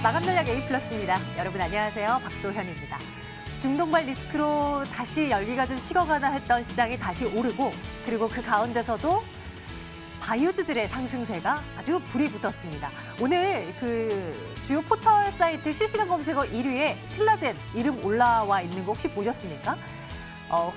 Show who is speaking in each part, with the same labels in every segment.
Speaker 1: 마감 전략 A+입니다. 여러분 안녕하세요. 박소현입니다. 중동발 리스크로 다시 열기가 좀 식어가나 했던 시장이 다시 오르고, 그리고 그 가운데서도 바이오주들의 상승세가 아주 불이 붙었습니다. 오늘 그 주요 포털 사이트 실시간 검색어 1위에 신라젠 이름 올라와 있는 거 혹시 보셨습니까?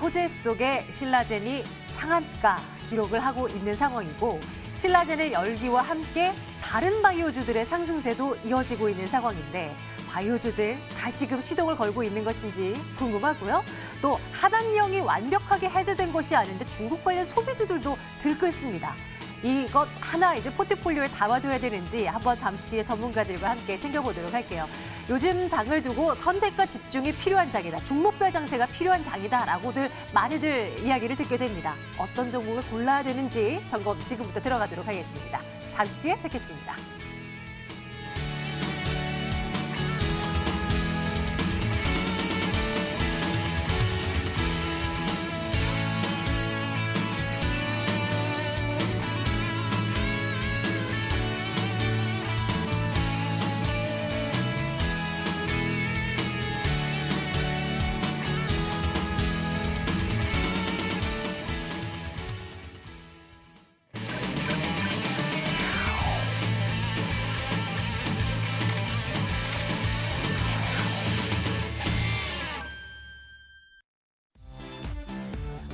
Speaker 1: 호재 속에 신라젠이 상한가 기록을 하고 있는 상황이고, 신라젠의 열기와 함께 다른 바이오주들의 상승세도 이어지고 있는 상황인데, 바이오주들 다시금 시동을 걸고 있는 것인지 궁금하고요. 또 하단령이 완벽하게 해제된 것이 아닌데 중국 관련 소비주들도 들끓습니다. 이것 하나 이제 포트폴리오에 담아둬야 되는지 한번 잠시 뒤에 전문가들과 함께 챙겨보도록 할게요. 요즘 장을 두고 선택과 집중이 필요한 장이다. 중목별 장세가 필요한 장이다라고들 많이들 이야기를 듣게 됩니다. 어떤 종목을 골라야 되는지 점검 지금부터 들어가도록 하겠습니다. 잠시 뒤에 뵙겠습니다.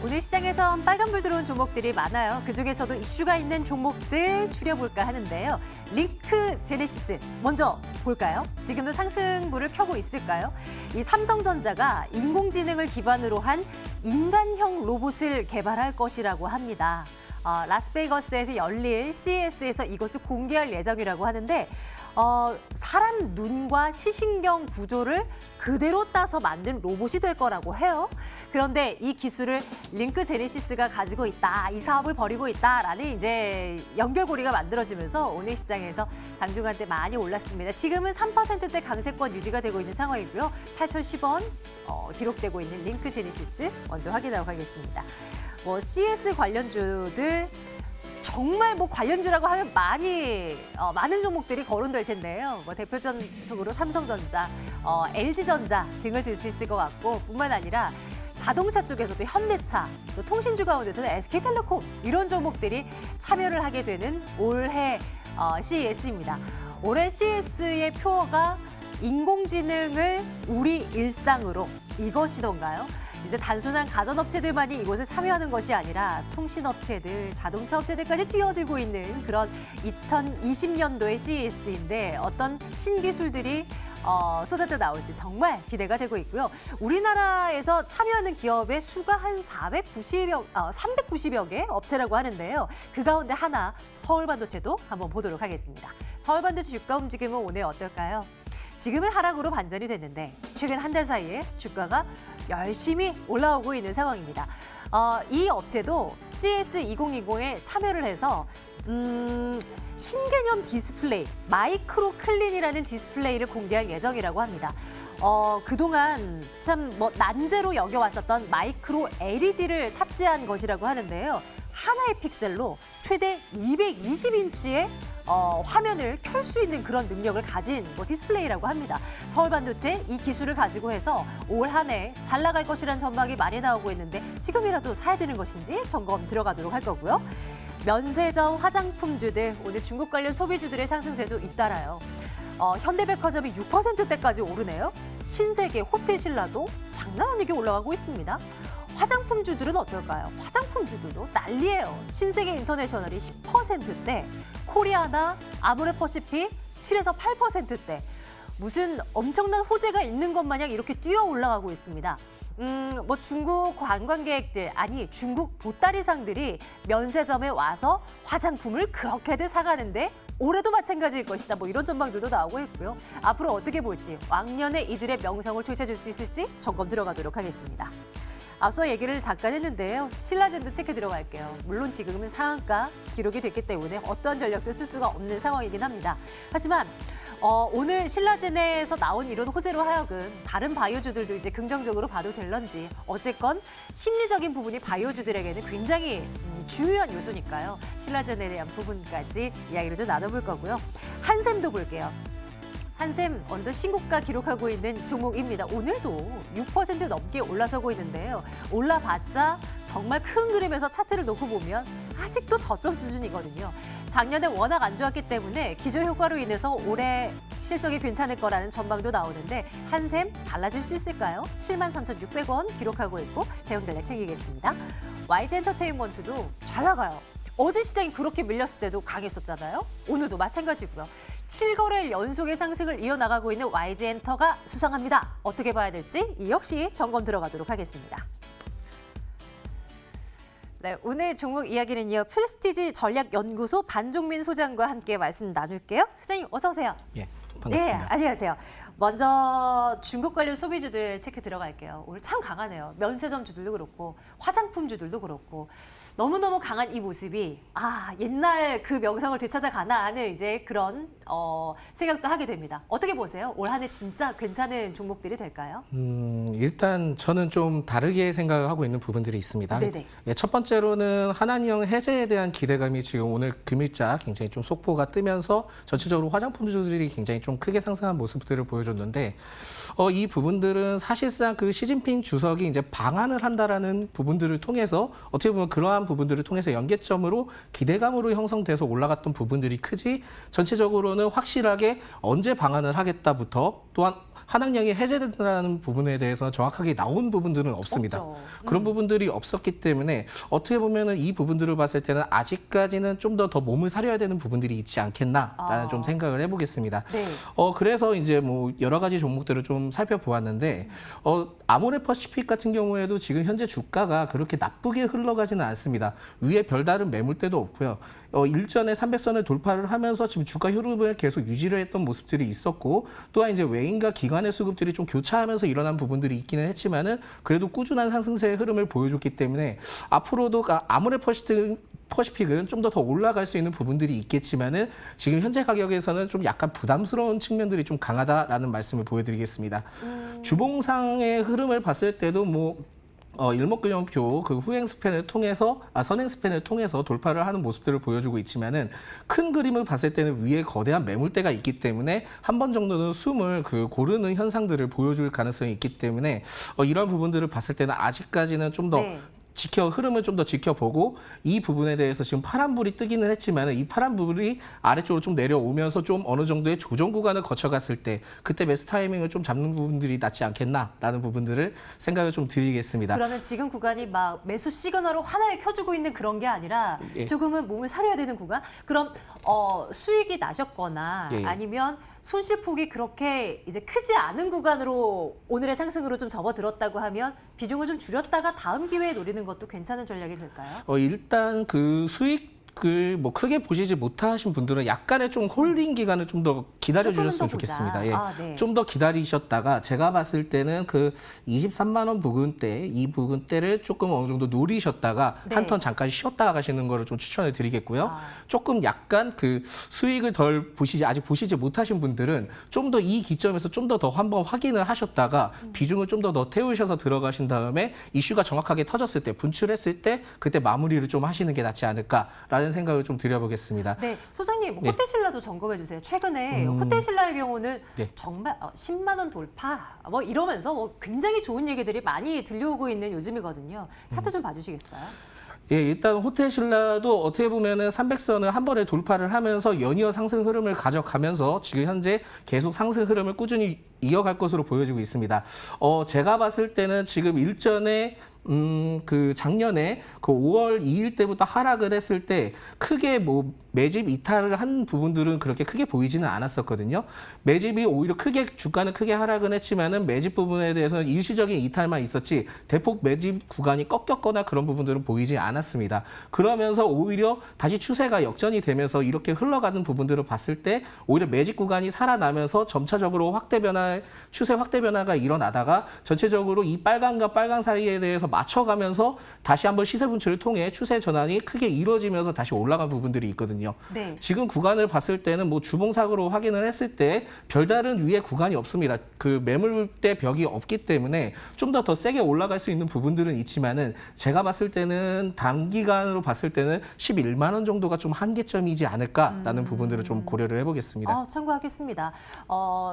Speaker 1: 오늘 시장에선 빨간불 들어온 종목들이 많아요. 그중에서도 이슈가 있는 종목들 추려볼까 하는데요. 링크 제네시스 먼저 볼까요? 지금도 상승불을 켜고 있을까요? 이 삼성전자가 인공지능을 기반으로 한 인간형 로봇을 개발할 것이라고 합니다. 라스베이거스에서 열릴 CES에서 이것을 공개할 예정이라고 하는데, 사람 눈과 시신경 구조를 그대로 따서 만든 로봇이 될 거라고 해요. 그런데 이 기술을 링크 제네시스가 가지고 있다, 이 사업을 벌이고 있다라는 이제 연결고리가 만들어지면서 오늘 시장에서 장중한때 많이 올랐습니다. 지금은 3%대 강세권 유지가 되고 있는 상황이고요. 8,010원 기록되고 있는 링크 제네시스 먼저 확인하고 가겠습니다. CS 관련주들 정말 관련주라고 하면 많은 종목들이 거론될 텐데요. 대표적으로 삼성전자, LG전자 등을 들 수 있을 것 같고, 뿐만 아니라 자동차 쪽에서도 현대차, 또 통신주 가운데서는 SK텔레콤 이런 종목들이 참여를 하게 되는 올해 CES입니다. 올해 CES의 표어가 인공지능을 우리 일상으로, 이것이던가요? 이제 단순한 가전업체들만이 이곳에 참여하는 것이 아니라 통신업체들, 자동차 업체들까지 뛰어들고 있는 그런 2020년도의 CES인데 어떤 신기술들이 쏟아져 나올지 정말 기대가 되고 있고요. 우리나라에서 참여하는 기업의 수가 한 390여 개 업체라고 하는데요. 그 가운데 하나, 서울반도체도 한번 보도록 하겠습니다. 서울반도체 주가 움직임은 오늘 어떨까요? 지금은 하락으로 반전이 됐는데 최근 한 달 사이에 주가가 열심히 올라오고 있는 상황입니다. 이 업체도 CES 2020에 참여를 해서 신개념 디스플레이, 마이크로 클린이라는 디스플레이를 공개할 예정이라고 합니다. 그동안 참 난제로 여겨왔었던 마이크로 LED를 탑재한 것이라고 하는데요. 하나의 픽셀로 최대 220인치의 화면을 켤 수 있는 그런 능력을 가진 디스플레이라고 합니다. 서울반도체 이 기술을 가지고 해서 올 한 해 잘 나갈 것이라는 전망이 많이 나오고 있는데 지금이라도 사야 되는 것인지 점검 들어가도록 할 거고요. 면세점 화장품주들, 오늘 중국 관련 소비주들의 상승세도 잇따라요. 현대백화점이 6%대까지 오르네요. 신세계, 호텔신라도 장난 아니게 올라가고 있습니다. 화장품주들은 어떨까요? 화장품주들도 난리예요. 신세계 인터내셔널이 10%대, 코리아나, 아모레퍼시픽 7에서 8%대. 무슨 엄청난 호재가 있는 것 마냥 이렇게 뛰어 올라가고 있습니다. 중국 관광객들, 아니 중국 보따리상들이 면세점에 와서 화장품을 그렇게들 사가는데 올해도 마찬가지일 것이다. 이런 전망들도 나오고 있고요. 앞으로 어떻게 볼지, 왕년에 이들의 명성을 되찾을 수 있을지 점검 들어가도록 하겠습니다. 앞서 얘기를 잠깐 했는데요. 신라젠도 체크 들어갈게요. 물론 지금은 상한가 기록이 됐기 때문에 어떠한 전략도 쓸 수가 없는 상황이긴 합니다. 하지만 오늘 신라젠에서 나온 이런 호재로 하여금 다른 바이오주들도 이제 긍정적으로 봐도 될런지, 어쨌건 심리적인 부분이 바이오주들에게는 굉장히 중요한 요소니까요. 신라젠에 대한 부분까지 이야기를 좀 나눠볼 거고요. 한샘도 볼게요. 한샘 어느덧 신고가 기록하고 있는 종목입니다. 오늘도 6% 넘게 올라서고 있는데요. 올라봤자 정말 큰 그림에서 차트를 놓고 보면 아직도 저점 수준이거든요. 작년에 워낙 안 좋았기 때문에 기저효과로 인해서 올해 실적이 괜찮을 거라는 전망도 나오는데 한샘 달라질 수 있을까요? 73,600원 기록하고 있고 대형전략 챙기겠습니다. YG엔터테인먼트도 잘 나가요. 어제 시장이 그렇게 밀렸을 때도 강했었잖아요. 오늘도 마찬가지고요. 7거래일 연속의 상승을 이어나가고 있는 YG엔터가 수상합니다. 어떻게 봐야 될지 이 역시 점검 들어가도록 하겠습니다. 네, 오늘 종목 이야기는요. 프레스티지 전략연구소 반종민 소장과 함께 말씀 나눌게요. 소장님 어서 오세요.
Speaker 2: 예, 반갑습니다.
Speaker 1: 네, 안녕하세요. 먼저 중국 관련 소비주들 체크 들어갈게요. 오늘 참 강하네요. 면세점 주들도 그렇고 화장품 주들도 그렇고 너무너무 강한 이 모습이 옛날 그 명성을 되찾아가나 하는 이제 그런 생각도 하게 됩니다. 어떻게 보세요? 올 한 해 진짜 괜찮은 종목들이 될까요?
Speaker 2: 일단 저는 좀 다르게 생각을 하고 있는 부분들이 있습니다.
Speaker 1: 네네.
Speaker 2: 예, 첫 번째로는 한한령 해제에 대한 기대감이 지금 오늘 금일자 굉장히 좀 속보가 뜨면서 전체적으로 화장품주들이 굉장히 좀 크게 상승한 모습들을 보여줬는데 이 부분들은 사실상 그 시진핑 주석이 이제 방한을 한다라는 부분들을 통해서 어떻게 보면 그러한 부분들을 통해서 연계점으로 기대감으로 형성돼서 올라갔던 부분들이 크지 전체적으로는 확실하게 언제 방한을 하겠다부터 또한 한학령이 해제된다는 부분에 대해서 정확하게 나온 부분들은 없습니다. 그런 부분들이 없었기 때문에 어떻게 보면은 이 부분들을 봤을 때는 아직까지는 좀 더 몸을 사려야 되는 부분들이 있지 않겠나라는 좀 생각을 해보겠습니다.
Speaker 1: 네.
Speaker 2: 그래서 이제 뭐 여러 가지 종목들을 좀 살펴보았는데 아모레퍼시픽 같은 경우에도 지금 현재 주가가 그렇게 나쁘게 흘러가지는 않습니다. 위에 별다른 매물대도 없고요. 일전에 300선을 돌파를 하면서 지금 주가 흐름을 계속 유지를 했던 모습들이 있었고 또한 이제 외인과 기관의 수급들이 좀 교차하면서 일어난 부분들이 있기는 했지만은 그래도 꾸준한 상승세의 흐름을 보여줬기 때문에 앞으로도 아모레퍼시픽은 좀 더 올라갈 수 있는 부분들이 있겠지만은 지금 현재 가격에서는 좀 약간 부담스러운 측면들이 좀 강하다라는 말씀을 보여드리겠습니다. 주봉상의 흐름을 봤을 때도 일목균형표 그 후행 스팬을 통해서 선행 스팬을 통해서 돌파를 하는 모습들을 보여주고 있지만은 큰 그림을 봤을 때는 위에 거대한 매물대가 있기 때문에 한 번 정도는 숨을 고르는 현상들을 보여줄 가능성이 있기 때문에 이런 부분들을 봤을 때는 아직까지는 좀 더 흐름을 좀 더 지켜보고 이 부분에 대해서 지금 파란불이 뜨기는 했지만 이 파란불이 아래쪽으로 좀 내려오면서 좀 어느 정도의 조정 구간을 거쳐갔을 때 그때 매수 타이밍을 좀 잡는 부분들이 낫지 않겠나라는 부분들을 생각을 좀 드리겠습니다.
Speaker 1: 그러면 지금 구간이 막 매수 시그널을 하나에 켜주고 있는 그런 게 아니라 조금은 몸을 사려야 되는 구간? 그럼 수익이 나셨거나 아니면 손실폭이 그렇게 이제 크지 않은 구간으로 오늘의 상승으로 좀 접어들었다고 하면 비중을 좀 줄였다가 다음 기회에 노리는 것도 괜찮은 전략이 될까요?
Speaker 2: 일단 그 수익 크게 보시지 못하신 분들은 약간의 좀 홀딩 기간을 좀 더 기다려 주셨으면 좋겠습니다. 예. 좀 더 기다리셨다가 제가 봤을 때는 그 23만 원 부근대, 이 부근대를 조금 어느 정도 노리셨다가 한 턴 잠깐 쉬었다가 가시는 거를 좀 추천을 드리겠고요. 조금 약간 그 수익을 아직 보시지 못하신 분들은 좀 더 이 기점에서 좀 더 한번 확인을 하셨다가 비중을 좀 더 태우셔서 들어가신 다음에 이슈가 정확하게 터졌을 때, 분출했을 때 그때 마무리를 좀 하시는 게 낫지 않을까라는 생각을 좀 드려보겠습니다.
Speaker 1: 네, 소장님 호텔신라도 점검해 주세요. 최근에 호텔신라의 경우는 정말 10만 원 돌파 이러면서 굉장히 좋은 얘기들이 많이 들려오고 있는 요즘이거든요. 차트 좀 봐주시겠어요?
Speaker 2: 예, 일단 호텔신라도 어떻게 보면은 300선을 한 번에 돌파를 하면서 연이어 상승 흐름을 가져가면서 지금 현재 계속 상승 흐름을 꾸준히 이어갈 것으로 보여지고 있습니다. 제가 봤을 때는 지금 일전에 그 작년에 그 5월 2일 때부터 하락을 했을 때 크게 매집 이탈을 한 부분들은 그렇게 크게 보이지는 않았었거든요. 매집이 오히려 주가는 크게 하락은 했지만은 매집 부분에 대해서는 일시적인 이탈만 있었지 대폭 매집 구간이 꺾였거나 그런 부분들은 보이지 않았습니다. 그러면서 오히려 다시 추세가 역전이 되면서 이렇게 흘러가는 부분들을 봤을 때 오히려 매집 구간이 살아나면서 점차적으로 추세 확대 변화가 일어나다가 전체적으로 이 빨간과 빨강 사이에 대해서 맞춰가면서 다시 한번 시세 분출을 통해 추세 전환이 크게 이루어지면서 다시 올라간 부분들이 있거든요.
Speaker 1: 네.
Speaker 2: 지금 구간을 봤을 때는 뭐 주봉사고로 확인을 했을 때 별다른 위에 구간이 없습니다. 그 매물대 벽이 없기 때문에 좀 더 세게 올라갈 수 있는 부분들은 있지만은 제가 봤을 때는 단기간으로 봤을 때는 11만 원 정도가 좀 한계점이지 않을까라는 부분들을 좀 고려를 해보겠습니다.
Speaker 1: 참고하겠습니다.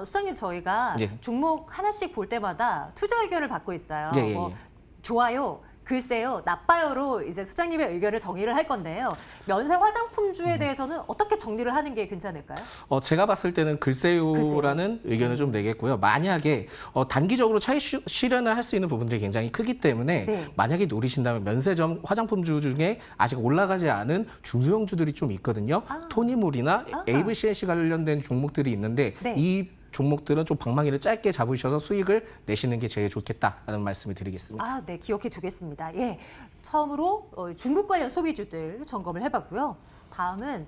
Speaker 1: 수장님 저희가
Speaker 2: 예.
Speaker 1: 종목 하나씩 볼 때마다 투자 의견을 받고 있어요.
Speaker 2: 예, 예,
Speaker 1: 뭐
Speaker 2: 예.
Speaker 1: 좋아요, 글쎄요, 나빠요로 이제 수장님의 의견을 정리를 할 건데요. 면세 화장품주에 대해서는 어떻게 정리를 하는 게 괜찮을까요?
Speaker 2: 제가 봤을 때는 글쎄요라는 의견을 좀 내겠고요. 만약에 단기적으로 차익 실현을 할 수 있는 부분들이 굉장히 크기 때문에
Speaker 1: 네.
Speaker 2: 만약에 노리신다면 면세점 화장품주 중에 아직 올라가지 않은 중소형주들이 좀 있거든요. 토니몰이나 AVCNC 관련된 종목들이 있는데
Speaker 1: 네.
Speaker 2: 이 종목들은 좀 방망이를 짧게 잡으셔서 수익을 내시는 게 제일 좋겠다라는 말씀을 드리겠습니다.
Speaker 1: 네, 기억해 두겠습니다. 예, 처음으로 중국 관련 소비주들 점검을 해봤고요. 다음은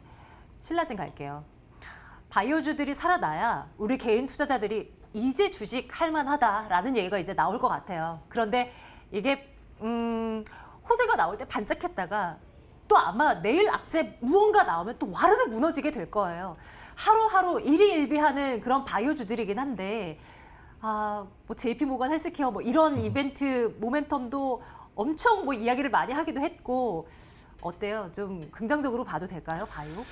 Speaker 1: 신라젠 갈게요. 바이오주들이 살아나야 우리 개인 투자자들이 이제 주식 할만하다라는 얘기가 이제 나올 것 같아요. 그런데 이게 호재가 나올 때 반짝했다가 또 아마 내일 악재 무언가 나오면 또 와르르 무너지게 될 거예요. 하루하루 일희일비하는 그런 바이오주들이긴 한데 뭐 JP모건 헬스케어 뭐 이런 이벤트 모멘텀도 엄청 뭐 이야기를 많이 하기도 했고 어때요? 좀 긍정적으로 봐도 될까요, 바이오?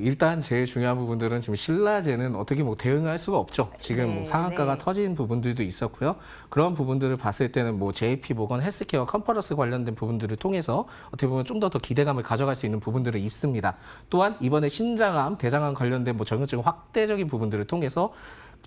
Speaker 2: 일단 제일 중요한 부분들은 지금 신라젠은 어떻게 뭐 대응할 수가 없죠. 지금
Speaker 1: 네,
Speaker 2: 뭐 상한가가
Speaker 1: 네.
Speaker 2: 터진 부분들도 있었고요. 그런 부분들을 봤을 때는 뭐 JP모건 헬스케어 컨퍼런스 관련된 부분들을 통해서 어떻게 보면 좀 더 기대감을 가져갈 수 있는 부분들을 있습니다. 또한 이번에 신장암, 대장암 관련된 뭐 정형증 확대적인 부분들을 통해서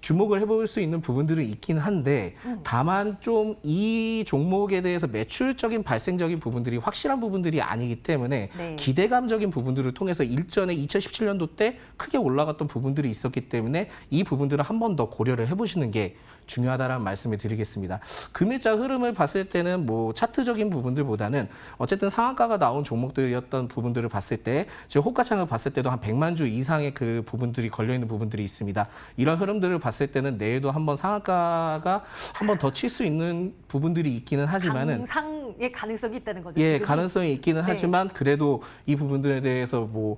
Speaker 2: 주목을 해볼 수 있는 부분들은 있긴 한데 다만 좀 이 종목에 대해서 매출적인 발생적인 부분들이 확실한 부분들이 아니기 때문에
Speaker 1: 네.
Speaker 2: 기대감적인 부분들을 통해서 일전에 2017년도 때 크게 올라갔던 부분들이 있었기 때문에 이 부분들을 한 번 더 고려를 해보시는 게 중요하다라는 말씀을 드리겠습니다. 금일자 흐름을 봤을 때는 뭐 차트적인 부분들보다는 어쨌든 상한가가 나온 종목들이었던 부분들을 봤을 때 지금 호가창을 봤을 때도 한 100만 주 이상의 그 부분들이 걸려있는 부분들이 있습니다. 이런 흐름들을 봤을 때는 내일도 한번 상한가가 한 번 더 칠 수 있는 부분들이 있기는 하지만은
Speaker 1: 강상의 가능성이 있다는 거죠.
Speaker 2: 예,
Speaker 1: 지금이?
Speaker 2: 가능성이 있기는
Speaker 1: 네.
Speaker 2: 하지만 그래도 이 부분들에 대해서 뭐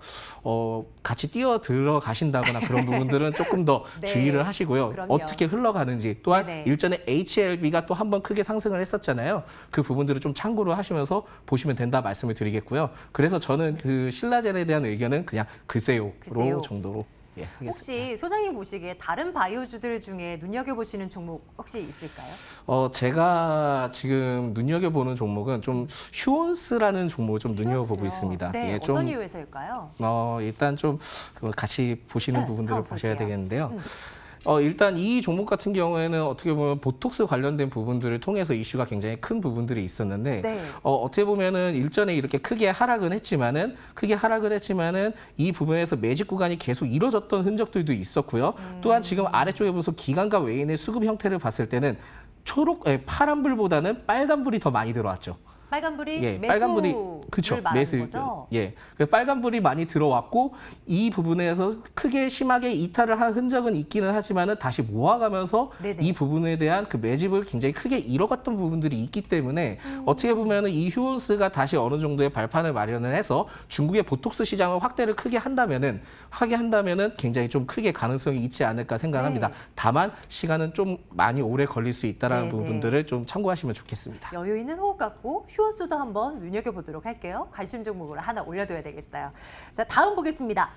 Speaker 2: 같이 뛰어 들어가신다거나 그런 부분들은 조금 더
Speaker 1: 네.
Speaker 2: 주의를 하시고요.
Speaker 1: 그럼요.
Speaker 2: 어떻게 흘러가는지 또한
Speaker 1: 네네.
Speaker 2: 일전에 HLB가 또 한 번 크게 상승을 했었잖아요. 그 부분들을 좀 참고를 하시면서 보시면 된다 말씀을 드리겠고요. 그래서 저는 그 신라젠에 대한 의견은 그냥 글쎄요
Speaker 1: 글쎄요.
Speaker 2: 정도로 하겠습니다.
Speaker 1: 혹시 소장님 보시기에 다른 바이오주들 중에 눈여겨보시는 종목 혹시 있을까요?
Speaker 2: 제가 지금 눈여겨보는 종목은 좀 휴온스라는 종목을 좀 눈여겨보고 있습니다.
Speaker 1: 네,
Speaker 2: 예,
Speaker 1: 어떤 이유에서일까요?
Speaker 2: 일단 좀 같이 보시는
Speaker 1: 네,
Speaker 2: 부분들을
Speaker 1: 한번
Speaker 2: 보셔야
Speaker 1: 볼게요.
Speaker 2: 되겠는데요. 일단 이 종목 같은 경우에는 어떻게 보면 보톡스 관련된 부분들을 통해서 이슈가 굉장히 큰 부분들이 있었는데
Speaker 1: 네.
Speaker 2: 어떻게 보면은 일전에 이렇게 크게 하락은 했지만은 이 부분에서 매집 구간이 계속 이뤄졌던 흔적들도 있었고요. 또한 지금 아래쪽에 보면 기관과 외인의 수급 형태를 봤을 때는 파란불보다는 빨간불이 더 많이 들어왔죠.
Speaker 1: 빨간불이 매수를
Speaker 2: 빨간불이 그쵸,
Speaker 1: 말하는 거죠?
Speaker 2: 예, 그 빨간불이 많이 들어왔고 이 부분에서 크게 심하게 이탈을 한 흔적은 있기는 하지만은 다시 모아가면서
Speaker 1: 네네.
Speaker 2: 이 부분에 대한 그 매집을 굉장히 크게 이뤄갔던 부분들이 있기 때문에 어떻게 보면은 이 휴온스가 다시 어느 정도의 발판을 마련을 해서 중국의 보톡스 시장을 확대를 크게 한다면은 굉장히 좀 크게 가능성이 있지 않을까 생각합니다.
Speaker 1: 네.
Speaker 2: 다만 시간은 좀 많이 오래 걸릴 수 있다라는
Speaker 1: 네네.
Speaker 2: 부분들을 좀 참고하시면 좋겠습니다.
Speaker 1: 여유 있는 호흡 갖고 휴원수도 한번 눈여겨보도록 할게요. 관심 종목으로 하나 올려둬야 되겠어요. 자, 다음 보겠습니다.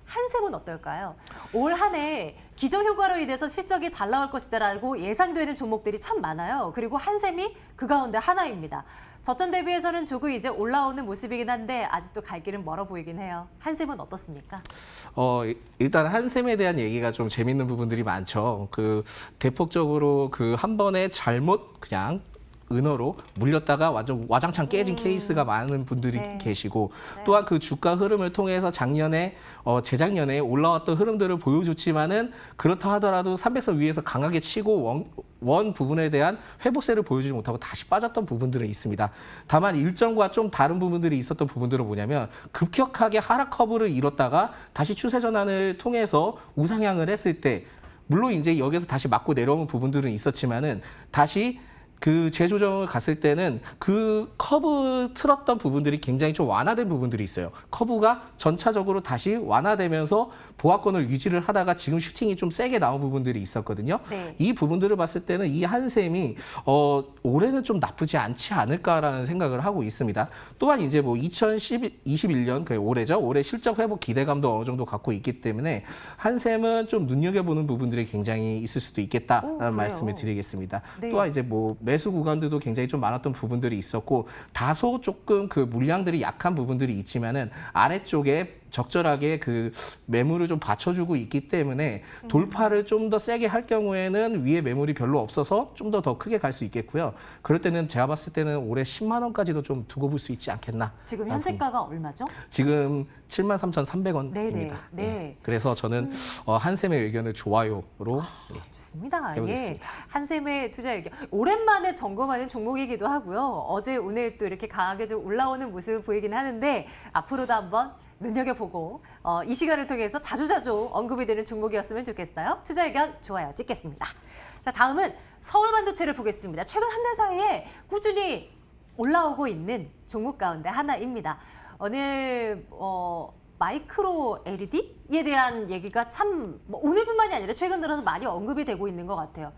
Speaker 1: 한샘은 어떨까요? 올 한 해 기저효과로 인해서 실적이 잘 나올 것이다라고 예상되는 종목들이 참 많아요. 그리고 한샘이 그 가운데 하나입니다. 저점 대비해서는 조금 이제 올라오는 모습이긴 한데 아직도 갈 길은 멀어 보이긴 해요. 한샘은 어떻습니까?
Speaker 2: 일단 한샘에 대한 얘기가 좀 재밌는 부분들이 많죠. 대폭적으로 한 번에 잘못 그냥 은어로 물렸다가 완전 와장창 깨진 케이스가 많은 분들이
Speaker 1: 네.
Speaker 2: 계시고
Speaker 1: 맞아요.
Speaker 2: 또한 그 주가 흐름을 통해서 재작년에 올라왔던 흐름들을 보여줬지만은 그렇다 하더라도 300선 위에서 강하게 치고 원 부분에 대한 회복세를 보여주지 못하고 다시 빠졌던 부분들은 있습니다. 다만 일정과 좀 다른 부분들이 있었던 부분들은 뭐냐면 급격하게 하락 커브를 이뤘다가 다시 추세 전환을 통해서 우상향을 했을 때 물론 이제 여기서 다시 맞고 내려오는 부분들은 있었지만은 다시 그 재조정을 갔을 때는 그 커브 틀었던 부분들이 굉장히 좀 완화된 부분들이 있어요. 커브가 전차적으로 다시 완화되면서 보합권을 유지를 하다가 지금 슈팅이 좀 세게 나온 부분들이 있었거든요.
Speaker 1: 네.
Speaker 2: 이 부분들을 봤을 때는 이 한샘이 올해는 좀 나쁘지 않지 않을까라는 생각을 하고 있습니다. 또한 이제 뭐 2021년 올해죠. 올해 실적 회복 기대감도 어느 정도 갖고 있기 때문에 한샘은 좀 눈여겨보는 부분들이 굉장히 있을 수도 있겠다라는
Speaker 1: 그래요?
Speaker 2: 말씀을 드리겠습니다.
Speaker 1: 네.
Speaker 2: 또한 이제 뭐 매수 구간들도 굉장히 좀 많았던 부분들이 있었고 다소 조금 그 물량들이 약한 부분들이 있지만은 아래쪽에 적절하게 그 매물을 좀 받쳐주고 있기 때문에 돌파를 좀 더 세게 할 경우에는 위에 매물이 별로 없어서 좀 더 크게 갈 수 있겠고요. 그럴 때는 제가 봤을 때는 올해 10만 원까지도 좀 두고 볼 수 있지 않겠나.
Speaker 1: 지금 현재가가 얼마죠?
Speaker 2: 지금 73,300원입니다.
Speaker 1: 네네. 네.
Speaker 2: 그래서 저는 한샘의 의견을 좋아요로
Speaker 1: 좋습니다. 예.
Speaker 2: 해보겠습니다.
Speaker 1: 한샘의 투자 의견. 오랜만에 점검하는 종목이기도 하고요. 어제 오늘 또 이렇게 강하게 좀 올라오는 모습을 보이긴 하는데 앞으로도 한번 눈여겨보고 이 시간을 통해서 자주자주 언급이 되는 종목이었으면 좋겠어요. 투자 의견 좋아요 찍겠습니다. 자, 다음은 서울반도체를 보겠습니다. 최근 한 달 사이에 꾸준히 올라오고 있는 종목 가운데 하나입니다. 오늘 마이크로 LED에 대한 얘기가 참 오늘뿐만이 아니라 최근 들어서 많이 언급이 되고 있는 것 같아요.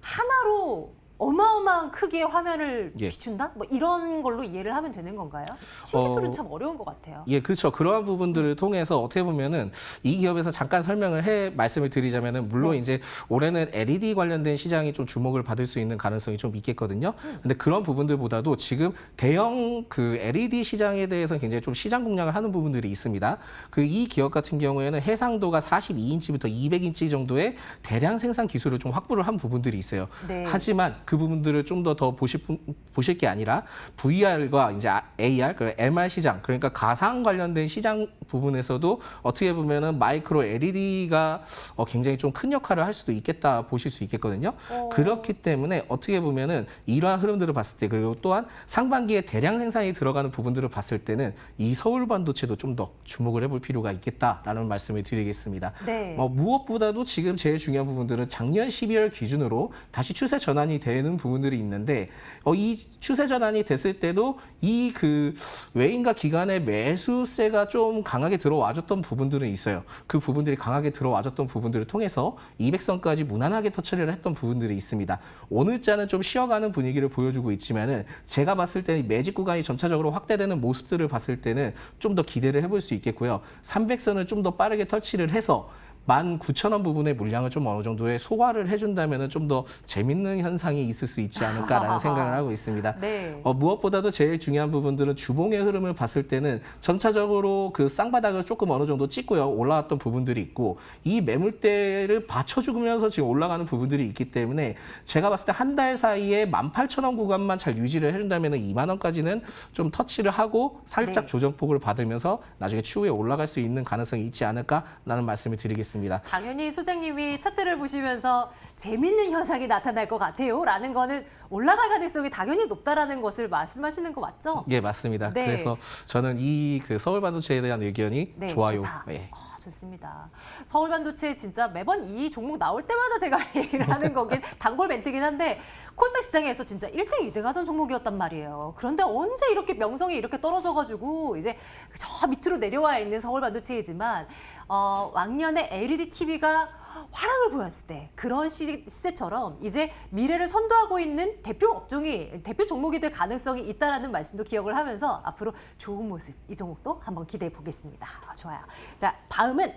Speaker 1: 하나로 어마어마한 크기의 화면을
Speaker 2: 예.
Speaker 1: 비춘다? 뭐 이런 걸로 이해를 하면 되는 건가요? 신기술은 참 어려운 것 같아요.
Speaker 2: 예, 그렇죠. 그러한 부분들을 통해서 어떻게 보면은 이 기업에서 잠깐 설명을 말씀을 드리자면은 물론
Speaker 1: 네.
Speaker 2: 이제 올해는 LED 관련된 시장이 좀 주목을 받을 수 있는 가능성이 좀 있겠거든요. 근데 그런 부분들보다도 지금 대형 그 LED 시장에 대해서 굉장히 좀 시장 공략을 하는 부분들이 있습니다. 그 이 기업 같은 경우에는 해상도가 42인치부터 200인치 정도의 대량 생산 기술을 좀 확보를 한 부분들이 있어요.
Speaker 1: 네.
Speaker 2: 하지만 그 부분들을 좀 더 보실 게 아니라 VR과 이제 AR, 그 MR 시장, 그러니까 가상 관련된 시장 부분에서도 어떻게 보면은 마이크로 LED가 굉장히 좀 큰 역할을 할 수도 있겠다 보실 수 있겠거든요. 그렇기 때문에 어떻게 보면은 이러한 흐름들을 봤을 때 그리고 또한 상반기에 대량 생산이 들어가는 부분들을 봤을 때는 이 서울 반도체도 좀 더 주목을 해볼 필요가 있겠다라는 말씀을 드리겠습니다.
Speaker 1: 네.
Speaker 2: 무엇보다도 지금 제일 중요한 부분들은 작년 12월 기준으로 다시 추세 전환이 되는 부분들이 있는데 이 추세 전환이 됐을 때도 이 그 외인과 기관의 매수세가 좀 강하게 들어와줬던 부분들은 있어요. 그 부분들이 강하게 들어와줬던 부분들을 통해서 200선까지 무난하게 터치를 했던 부분들이 있습니다. 오늘자는 좀 쉬어가는 분위기를 보여주고 있지만은 제가 봤을 때는 매집 구간이 점차적으로 확대되는 모습들을 봤을 때는 좀 더 기대를 해볼 수 있겠고요. 300선을 좀 더 빠르게 터치를 해서 19,000원 부분의 물량을 좀 어느 정도의 소화를 해준다면 좀 더 재밌는 현상이 있을 수 있지 않을까라는 생각을 하고 있습니다.
Speaker 1: 네.
Speaker 2: 무엇보다도 제일 중요한 부분들은 주봉의 흐름을 봤을 때는 점차적으로 그 쌍바닥을 조금 어느 정도 찍고요. 올라왔던 부분들이 있고 이 매물대를 받쳐주면서 지금 올라가는 부분들이 있기 때문에 제가 봤을 때 한 달 사이에 18,000원 구간만 잘 유지를 해준다면 2만 원까지는 좀 터치를 하고 살짝
Speaker 1: 네.
Speaker 2: 조정폭을 받으면서 나중에 추후에 올라갈 수 있는 가능성이 있지 않을까라는 말씀을 드리겠습니다.
Speaker 1: 당연히 소장님이 차트를 보시면서 재밌는 현상이 나타날 것 같아요. 라는 거는 올라갈 가능성이 당연히 높다라는 것을 말씀하시는 거 맞죠?
Speaker 2: 예, 맞습니다.
Speaker 1: 네.
Speaker 2: 그래서 저는 이 그 서울 반도체에 대한 의견이
Speaker 1: 네,
Speaker 2: 좋아요.
Speaker 1: 좋다.
Speaker 2: 예.
Speaker 1: 좋습니다. 서울 반도체 진짜 매번 이 종목 나올 때마다 제가 얘기를 하는 거긴 단골 멘트긴 한데 코스닥 시장에서 진짜 1등, 2등 하던 종목이었단 말이에요. 그런데 언제 이렇게 명성이 이렇게 떨어져가지고 이제 저 밑으로 내려와 있는 서울 반도체이지만 왕년에 LED TV가 화랑을 보였을 때 그런 시세처럼 이제 미래를 선도하고 있는 대표 업종이 대표 종목이 될 가능성이 있다라는 말씀도 기억을 하면서 앞으로 좋은 모습 이 종목도 한번 기대해 보겠습니다. 좋아요. 자, 다음은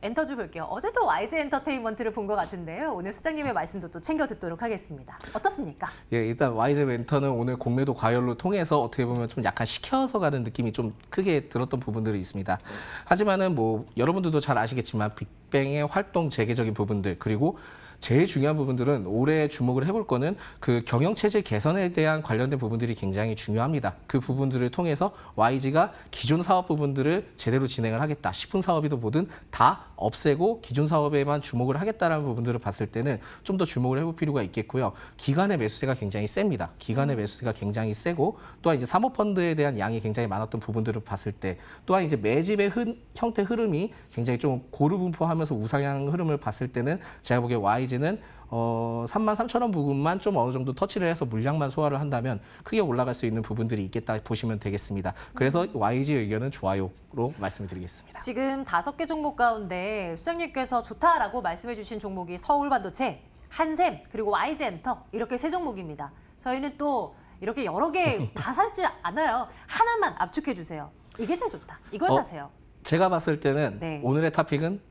Speaker 1: 엔터주 볼게요. 어제도 YG 엔터테인먼트를 본 것 같은데요. 오늘 수장님의 말씀도 또 챙겨 듣도록 하겠습니다. 어떻습니까?
Speaker 2: 예, 일단 YG 멘터는 오늘 공매도 과열로 통해서 어떻게 보면 좀 약간 시켜서 가는 느낌이 좀 크게 들었던 부분들이 있습니다. 하지만은 뭐 여러분들도 잘 아시겠지만 빅뱅의 활동 재개적인 부분들 그리고 제일 중요한 부분들은 올해 주목을 해볼 거는 그 경영체제 개선에 대한 관련된 부분들이 굉장히 중요합니다. 그 부분들을 통해서 YG가 기존 사업 부분들을 제대로 진행을 하겠다. 식품 사업이든 뭐든 다 없애고 기존 사업에만 주목을 하겠다라는 부분들을 봤을 때는 좀 더 주목을 해볼 필요가 있겠고요. 기관의 매수세가 굉장히 셉니다. 기관의 매수세가 굉장히 세고 또한 이제 사모펀드에 대한 양이 굉장히 많았던 부분들을 봤을 때 또한 이제 매집의 형태 흐름이 굉장히 좀 고루분포하면서 올라가면서 우상향 흐름을 봤을 때는 제가 보기에 YG는 33,000원 부분만 좀 어느 정도 터치를 해서 물량만 소화를 한다면 크게 올라갈 수 있는 부분들이 있겠다 보시면 되겠습니다. 그래서 YG 의견은 좋아요로 말씀드리겠습니다.
Speaker 1: 지금 5개 종목 가운데 수장님께서 좋다라고 말씀해 주신 종목이 서울반도체, 한샘, 그리고 YG엔터 이렇게 3종목입니다. 저희는 또 이렇게 여러 개 다 사지 않아요. 하나만 압축해 주세요. 이게 제일 좋다. 이걸 사세요.
Speaker 2: 제가 봤을 때는
Speaker 1: 네.
Speaker 2: 오늘의 토픽은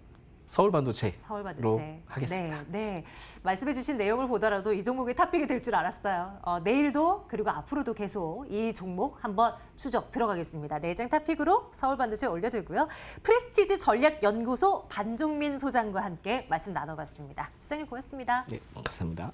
Speaker 2: 서울반도체로
Speaker 1: 서울반도체.
Speaker 2: 하겠습니다.
Speaker 1: 네. 말씀해 주신 내용을 보더라도 이 종목이 탑픽이 될 줄 알았어요. 내일도 그리고 앞으로도 계속 이 종목 한번 추적 들어가겠습니다. 내일장 탑픽으로 서울반도체 올려두고요. 프레스티지 전략연구소 반종민 소장과 함께 말씀 나눠봤습니다. 소장님 고맙습니다.
Speaker 2: 네, 감사합니다.